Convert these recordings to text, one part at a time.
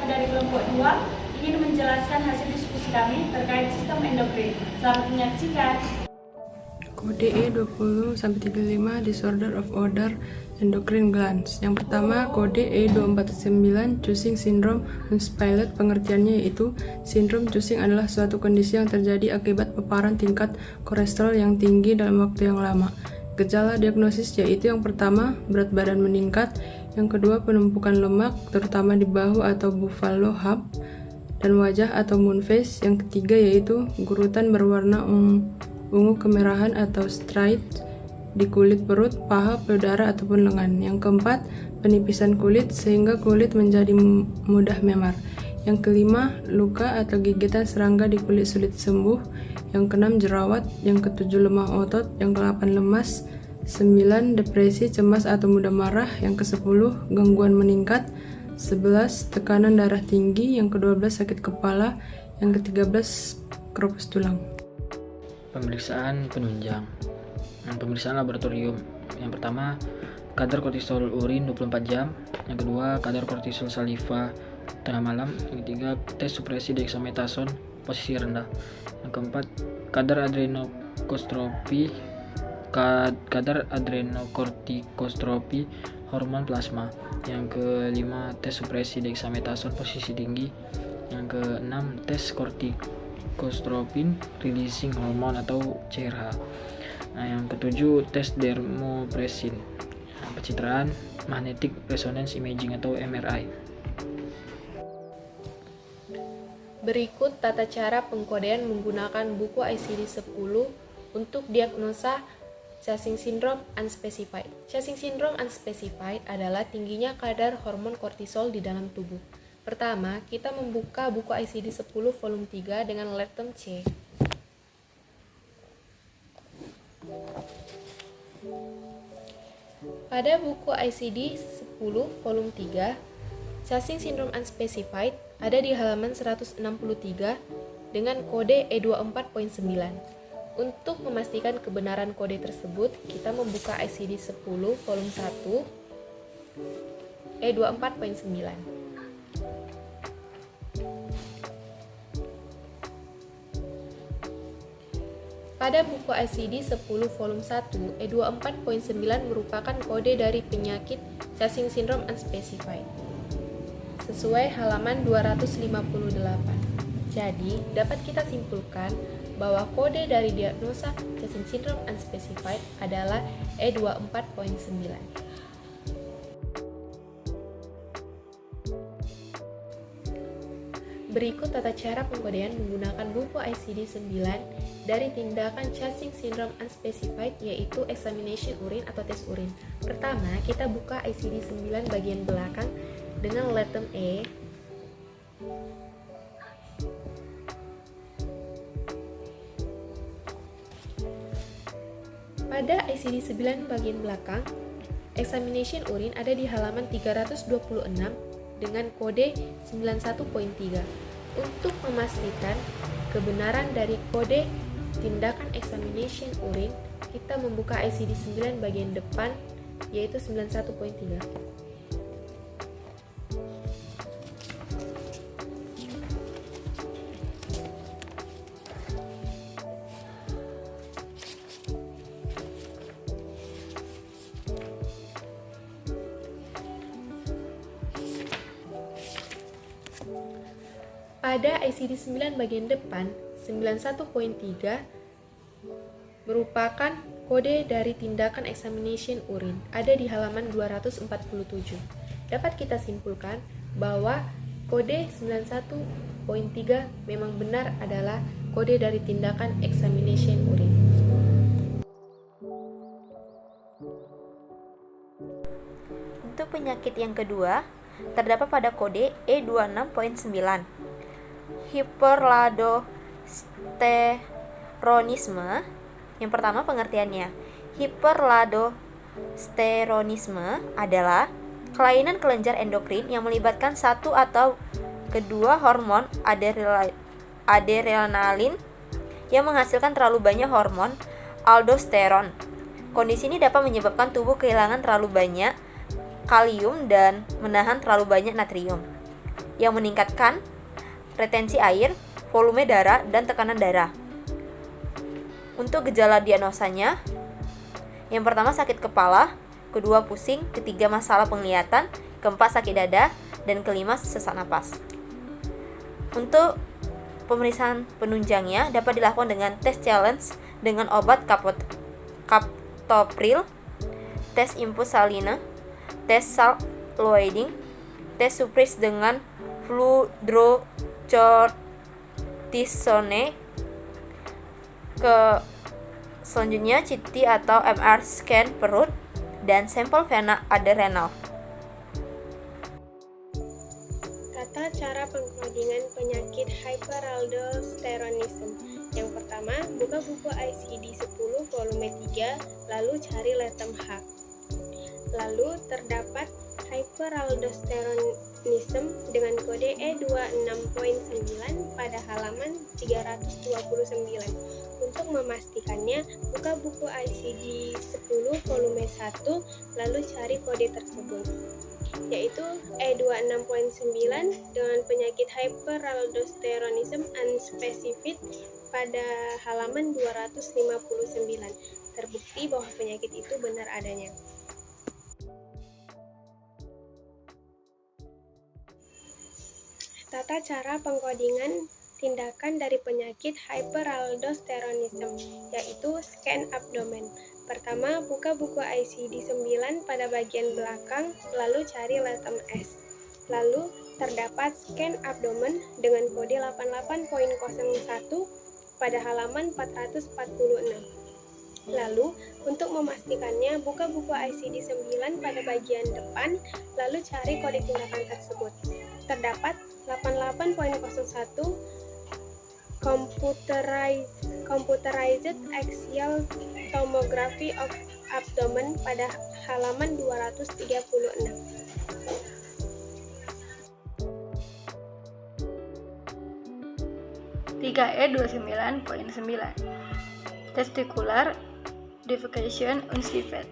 dari kelompok 2 ingin menjelaskan hasil diskusi kami terkait sistem endokrin. Selamat menyaksikan. Kode E20-35 Disorder of Other Endocrine Glands. Yang pertama, kode E249 Cushing Syndrome Unspiled. Pengertiannya yaitu sindrom Cushing adalah suatu kondisi yang terjadi akibat paparan tingkat kolesterol yang tinggi dalam waktu yang lama. Gejala diagnosis yaitu yang pertama, berat badan meningkat, yang kedua, penumpukan lemak, terutama di bahu atau buffalo hump, dan wajah atau moon face. Yang ketiga yaitu gurutan berwarna ungu kemerahan atau stripe di kulit perut, paha, payudara, ataupun lengan. Yang keempat, penipisan kulit sehingga kulit menjadi mudah memar. Yang kelima, luka atau gigitan serangga di kulit sulit sembuh. Yang keenam, jerawat. Yang ketujuh, lemah otot. Yang kedelapan, lemas. 9, depresi, cemas, atau mudah marah. Yang ke-10, gangguan meningkat. 11, tekanan darah tinggi. Yang ke-12, sakit kepala. Yang ke-13, keropos tulang. Pemeriksaan penunjang. Pemeriksaan laboratorium. Yang pertama, kadar kortisol urin 24 jam. Yang kedua, kadar kortisol saliva tengah malam. Yang ketiga, tes supresi dexamethasone posisi rendah. Yang keempat, kadar adrenokortikostropi hormon plasma. Yang kelima, tes supresi dexamethasone posisi tinggi. Yang keenam, tes kortikostropin releasing hormone atau CRH. Yang ketujuh, tes dermopresin. Pencitraan magnetic resonance imaging atau MRI. Berikut tata cara pengkodean menggunakan buku ICD-10 untuk diagnosa Cushing Syndrome Unspecified. Cushing Syndrome Unspecified adalah tingginya kadar hormon kortisol di dalam tubuh. Pertama, kita membuka buku ICD-10 volume 3 dengan letterm C. Pada buku ICD-10 volume 3, Cushing Syndrome Unspecified ada di halaman 163 dengan kode E24.9. Untuk memastikan kebenaran kode tersebut, kita membuka ICD-10 volume 1 E24.9. Pada buku ICD-10 volume 1, E24.9 merupakan kode dari penyakit Cushing Syndrome Unspecified sesuai halaman 258. Jadi, dapat kita simpulkan bahwa kode dari diagnosa Cushing Syndrome Unspecified adalah E24.9. Berikut tata cara pengkodean menggunakan buku ICD-9 dari tindakan Cushing Syndrome Unspecified, yaitu examination urin atau tes urin. Pertama, kita buka ICD-9 bagian belakang dengan letterm E. Pada ICD-9 bagian belakang, examination urin ada di halaman 326 dengan kode 91.3. Untuk memastikan kebenaran dari kode tindakan examination urin, kita membuka ICD-9 bagian depan yaitu 91.3. Pada ICD-9 bagian depan, 91.3 merupakan kode dari tindakan examination urin, ada di halaman 247. Dapat kita simpulkan bahwa kode 91.3 memang benar adalah kode dari tindakan examination urin. Untuk penyakit yang kedua, terdapat pada kode E26.9. Hiperaldosteronisme. Yang pertama pengertiannya. Hiperaldosteronisme adalah kelainan kelenjar endokrin yang melibatkan satu atau kedua hormon adrenalin yang menghasilkan terlalu banyak hormon aldosteron. Kondisi ini dapat menyebabkan tubuh kehilangan terlalu banyak kalium dan menahan terlalu banyak natrium. yang meningkatkan retensi air, volume darah, dan tekanan darah. Untuk gejala diagnosanya, yang pertama sakit kepala, kedua pusing, ketiga masalah penglihatan, keempat sakit dada, dan kelima sesak napas. Untuk pemeriksaan penunjangnya dapat dilakukan dengan tes challenge dengan obat captopril, tes impuls salina, tes salt loading, tes surprise dengan fludrocortisone. Selanjutnya CT atau MR scan perut dan sampel vena adrenal. Tata cara pengkodingan penyakit hyperaldosteronism. Yang pertama, buka buku ICD-10 volume 3, lalu cari letem H. Lalu terdapat hyperaldosteronism dengan kode E26.9 pada halaman 329. Untuk memastikannya, buka buku ICD-10 volume 1, lalu cari kode tersebut, yaitu E26.9 dengan penyakit hyperaldosteronism unspecified pada halaman 259. Terbukti bahwa penyakit itu benar adanya. Tata cara pengkodingan tindakan dari penyakit hyperaldosteronism, yaitu scan abdomen. Pertama, buka buku ICD-9 pada bagian belakang, lalu cari letem S. Lalu, terdapat scan abdomen dengan kode 88.01 pada halaman 446. Lalu, untuk memastikannya, buka buku ICD-9 pada bagian depan, lalu cari kode tindakan tersebut. Terdapat 88.01 Computerized Axial Tomography of Abdomen pada halaman 236. Testicular defecation unstable.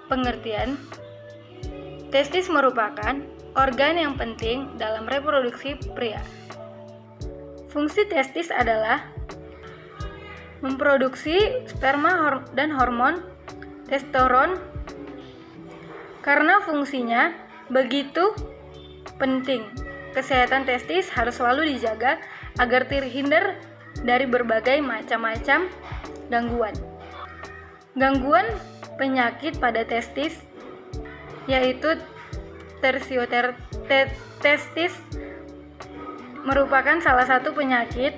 Pengertian: testis merupakan organ yang penting dalam reproduksi pria. Fungsi testis adalah memproduksi sperma dan hormon testosteron. Karena fungsinya begitu penting, kesehatan testis harus selalu dijaga agar terhindar dari berbagai macam-macam gangguan. Gangguan penyakit pada testis yaitu testis merupakan salah satu penyakit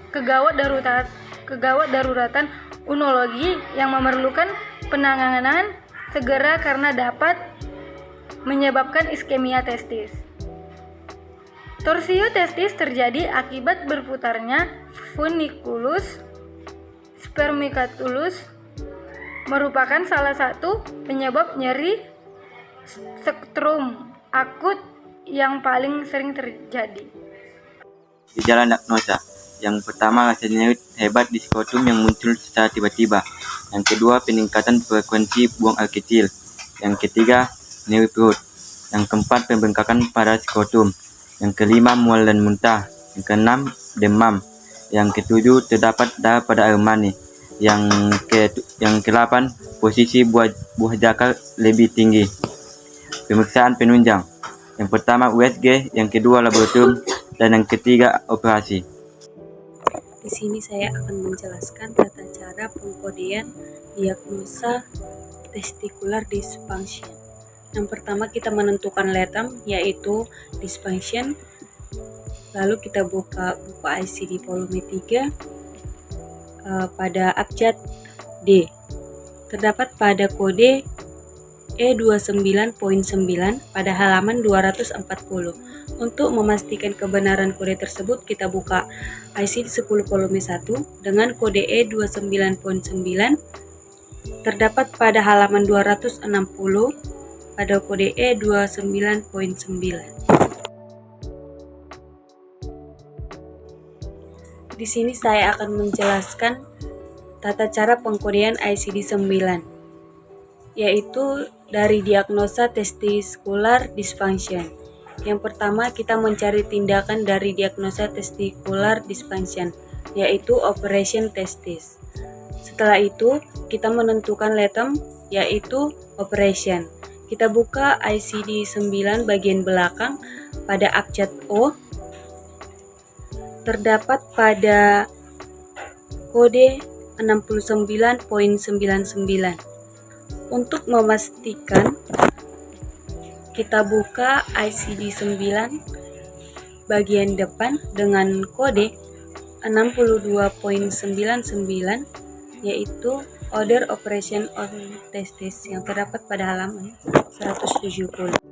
kegawat daruratan urologi yang memerlukan penanganan segera karena dapat menyebabkan iskemia testis. Torsio testis terjadi akibat berputarnya funiculus spermiculatus, merupakan salah satu penyebab nyeri spektrum akut yang paling sering terjadi. Gejala diagnosa. Yang pertama, rasa nyeri hebat di skrotum yang muncul secara tiba-tiba. Yang kedua, peningkatan frekuensi buang air kecil. Yang ketiga, nyeri perut. Yang keempat, pembengkakan pada skrotum. Yang kelima, mual dan muntah. Yang keenam, demam. Yang ketujuh, terdapat darah pada air mani. Yang kedelapan, posisi buah jakar lebih tinggi. Pemeriksaan penunjang. Yang pertama USG, yang kedua laboratorium, dan yang ketiga operasi. Di sini saya akan menjelaskan tata cara pengkodean diagnosa testicular dysfunction. Yang pertama kita menentukan letem yaitu dysfunction. Lalu kita buka buku ICD volume 3 pada abjad D. Terdapat pada kode E29.9 pada halaman 240. Untuk memastikan kebenaran kode tersebut, kita buka ICD-10 volume 1 dengan kode E29.9 terdapat pada halaman 260 pada kode E29.9. Di sini saya akan menjelaskan tata cara pengkodean ICD-9, yaitu dari diagnosa testicular dysfunction, Yang pertama, kita mencari tindakan dari diagnosa testicular dysfunction, yaitu operation testis. Setelah itu, kita menentukan letem, yaitu operation. Kita buka ICD-9 bagian belakang pada abjad O, terdapat pada kode 69.99. Untuk memastikan, kita buka ICD-9 bagian depan dengan kode 62.99, yaitu Order Operation on Testis yang terdapat pada halaman 170.